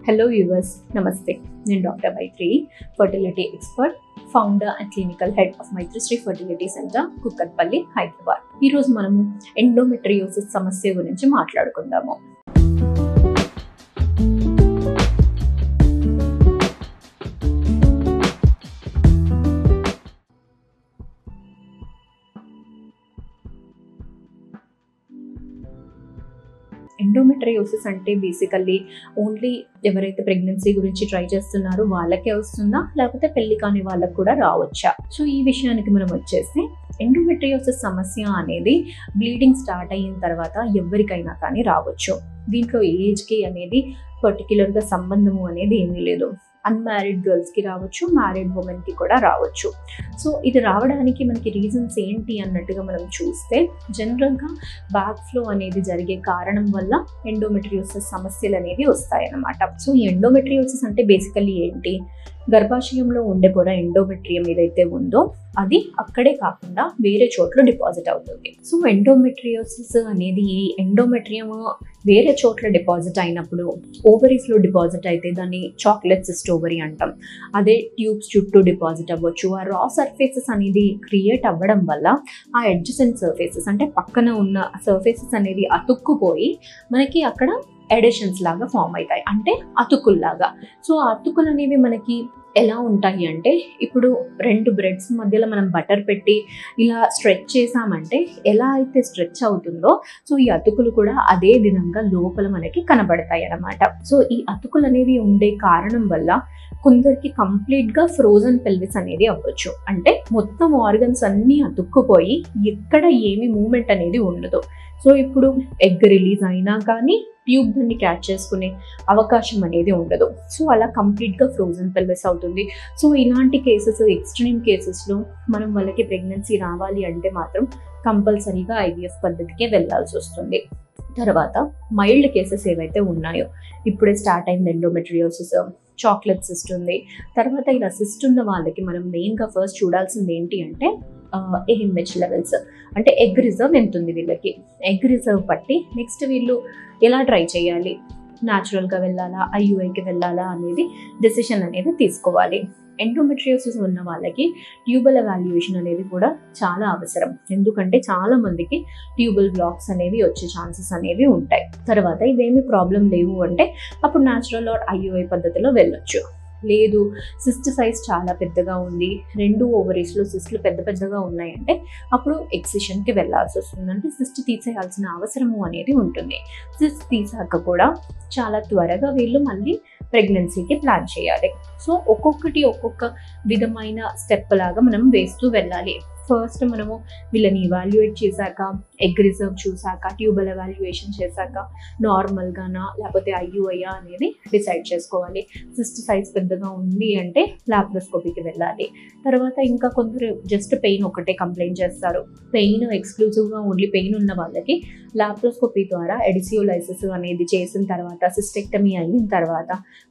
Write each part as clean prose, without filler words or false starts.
Hello viewers, Namaste. నేను doctor Maitri, fertility expert, founder and clinical head of Maitrishri fertility centre, Kukatpally, Hyderabad. ఈరోజు మనము endometriosis సమస్య గురించి మాట్లాడుకుందాము. ఎండోమెట్రియోసిస్ అంటే బేసికల్లీ ఓన్లీ ఎవరైతే ప్రెగ్నెన్సీ గురించి ట్రై చేస్తున్నారో వాళ్ళకే వస్తుందా, లేకపోతే పెళ్లి కాని వాళ్ళకు కూడా రావచ్చా? సో ఈ విషయానికి మనం వచ్చేస్తే, ఎండోమెట్రియోసిస్ సమస్య అనేది బ్లీడింగ్ స్టార్ట్ అయిన తర్వాత ఎవరికైనా కానీ రావచ్చు. దీంట్లో ఏజ్కి అనేది పర్టిక్యులర్గా సంబంధము అనేది ఏమీ లేదు. అన్మ్యారీడ్ గర్ల్స్కి రావచ్చు, మ్యారీడ్ ఉమెన్కి కూడా రావచ్చు. సో ఇది రావడానికి మనకి రీజన్స్ ఏంటి అన్నట్టుగా మనం చూస్తే, జనరల్గా బ్యాక్ ఫ్లో అనేది జరిగే కారణం వల్ల ఎండోమెట్రియోసిస్ సమస్యలు అనేవి వస్తాయన్నమాట. సో ఈ ఎండోమెట్రియోసిస్ అంటే బేసికల్లీ ఏంటి? గర్భాశయంలో ఉండే పొర ఎండోమెట్రియం ఏదైతే ఉందో అది అక్కడే కాకుండా వేరే చోట్ల డిపాజిట్ అవుతుంది. సో ఎండోమెట్రియోసిస్ అనేది, ఈ ఎండోమెట్రియం వేరే చోట్ల డిపాజిట్ అయినప్పుడు, ఓవరీస్లో డిపాజిట్ అయితే దాన్ని చాక్లెట్ సిస్ట్ ఓవరీ అంటాం. అదే ట్యూబ్స్ చుట్టూ డిపాజిట్ అవ్వచ్చు. ఆ రా సర్ఫేసెస్ అనేది క్రియేట్ అవ్వడం వల్ల ఆ అడ్జసెంట్ సర్ఫేసెస్ అంటే పక్కన ఉన్న సర్ఫేసెస్ అనేది అతుక్కుపోయి మనకి అక్కడ ఎడిషన్స్ లాగా ఫామ్ అవుతాయి, అంటే అతుకుల్లాగా. సో ఆ అతుకులు అనేవి మనకి ఎలా ఉంటాయి అంటే, ఇప్పుడు రెండు బ్రెడ్స్ మధ్యలో మనం బటర్ పెట్టి ఇలా స్ట్రెచ్ చేసామంటే ఎలా అయితే స్ట్రెచ్ అవుతుందో, సో ఈ అతుకులు కూడా అదే విధంగా లోపల మనకి కనబడతాయి అన్నమాట. సో ఈ అతుకులు అనేవి ఉండే కారణం వల్ల కొందరికి కంప్లీట్గా ఫ్రోజన్ పెల్విస్ అనేది అవ్వచ్చు. అంటే మొత్తం ఆర్గన్స్ అన్నీ అతుక్కుపోయి ఎక్కడ ఏమి మూమెంట్ అనేది ఉండదు. సో ఇప్పుడు ఎగ్ రిలీజ్ అయినా కానీ ట్యూబ్ దాన్ని క్యాచ్ చేసుకునే అవకాశం అనేది ఉండదు. సో అలా కంప్లీట్గా ఫ్రోజన్ పెల్విస్ అవుతుంది. సో ఇలాంటి కేసెస్, ఎక్స్ట్రీమ్ కేసెస్లో మనం వాళ్ళకి ప్రెగ్నెన్సీ రావాలి అంటే మాత్రం కంపల్సరీగా ఐవీఎఫ్ పద్ధతికే వెళ్ళాల్సి వస్తుంది. తర్వాత మైల్డ్ కేసెస్ ఏవైతే ఉన్నాయో, ఇప్పుడే స్టార్ట్ అయింది ఎండోమెట్రియోసిస్, చాక్లెట్ సిస్ట్ ఉంది. తర్వాత ఇలా సిస్ట్ ఉన్న వాళ్ళకి మనం మెయిన్గా ఫస్ట్ చూడాల్సింది ఏంటి అంటే ఏఎంహెచ్ లెవెల్స్, అంటే ఎగ్ రిజర్వ్ ఎంత ఉంది వీళ్ళకి. ఎగ్ రిజర్వ్ బట్టి నెక్స్ట్ వీళ్ళు ఎలా ట్రై చేయాలి, న్యాచురల్గా వెళ్ళాలా, ఐయుఐకి వెళ్ళాలా అనేది డెసిషన్ అనేది తీసుకోవాలి. ఎండోమెట్రియోసిస్ ఉన్న వాళ్ళకి ట్యూబల్ ఎవాల్యుయేషన్ అనేది కూడా చాలా అవసరం. ఎందుకంటే చాలా మందికి ట్యూబల్ బ్లాక్స్ అనేవి వచ్చే ఛాన్సెస్ అనేవి ఉంటాయి. తర్వాత ఇవేమి ప్రాబ్లం లేవు అంటే అప్పుడు న్యాచురల్ ఆర్ ఐయుఐ పద్ధతిలో వెళ్ళొచ్చు. లేదు, సిస్ట్ సైజ్ చాలా పెద్దగా ఉంది, రెండు ఓవరీస్లో సిస్ట్లు పెద్దగా ఉన్నాయంటే అప్పుడు ఎక్సిషన్కి వెళ్ళాల్సి వస్తుంది. అంటే సిస్ట్ తీసేయాల్సిన అవసరము అనేది ఉంటుంది. సిస్ట్ తీసాక కూడా చాలా త్వరగా వీళ్ళు మళ్ళీ ప్రెగ్నెన్సీకి ప్లాన్ చేయాలి. సో ఒక్కొక్కటి ఒక్కొక్క విధమైన స్టెప్ లాగా మనం వేస్తూ వెళ్ళాలి. ఫస్ట్ మనము వీళ్ళని ఇవాల్యుయేట్ చేశాక, ఎగ్ రిజర్వ్ చూసాక, ట్యూబల్ ఎవాల్యుయేషన్ చేశాక నార్మల్గానా లేకపోతే ఐయుఐయా అనేది డిసైడ్ చేసుకోవాలి. సిస్ట్ సైజ్ పెద్దగా ఉంది అంటే లాప్రోస్కోపీకి వెళ్ళాలి. తర్వాత ఇంకా కొందరు జస్ట్ పెయిన్ ఒకటే కంప్లైంట్ చేస్తారు. పెయిన్ ఎక్స్క్లూజివ్గా ఓన్లీ పెయిన్ ఉన్న వాళ్ళకి లాప్రోస్కోపీ ద్వారా ఎడిసియోలైసిస్ అనేది చేసిన తర్వాత, సిస్టెక్టమీ అయిన తర్వాత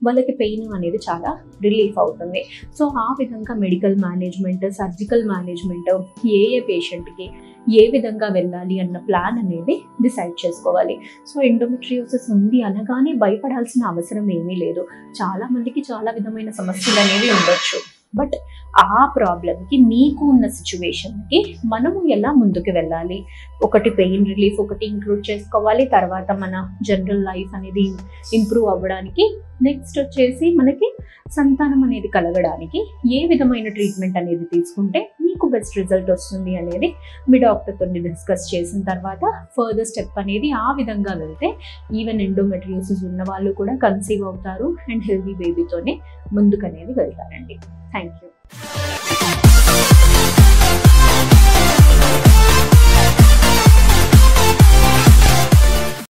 వాళ్ళకి పెయిన్ అనేది చాలా రిలీఫ్ అవుతుంది. సో ఆ విధంగా మెడికల్ మేనేజ్మెంట్, సర్జికల్ మేనేజ్మెంట్, ఏ పేషెంట్కి ఏ విధంగా వెళ్ళాలి అన్న ప్లాన్ అనేది డిసైడ్ చేసుకోవాలి. సో ఎండోమెట్రియోసిస్ ఉంది అనగానే భయపడాల్సిన అవసరం ఏమీ లేదు. చాలా మందికి చాలా విధమైన సమస్యలు అనేవి ఉండొచ్చు. బట్ ఆ ప్రాబ్లంకి, మీకు ఉన్న సిచ్యువేషన్కి మనము ఎలా ముందుకు వెళ్ళాలి, ఒకటి పెయిన్ రిలీఫ్ ఒకటి ఇంక్లూడ్ చేసుకోవాలి. తర్వాత మన జనరల్ లైఫ్ అనేది ఇంప్రూవ్ అవ్వడానికి, నెక్స్ట్ వచ్చేసి మనకి సంతానం అనేది కలగడానికి ఏ విధమైన ట్రీట్మెంట్ అనేది తీసుకుంటే మీకు బెస్ట్ రిజల్ట్ వస్తుంది అనేది మీ డాక్టర్తో డిస్కస్ చేసిన తర్వాత ఫర్దర్ స్టెప్ అనేది ఆ విధంగా వెళ్తే ఈవెన్ ఎండోమెట్రియోసిస్ ఉన్న వాళ్ళు కూడా కన్సీవ్ అవుతారు అండ్ హెల్దీ బేబీతోనే ముందుకు అనేది వెళ్తారండి. Thank you.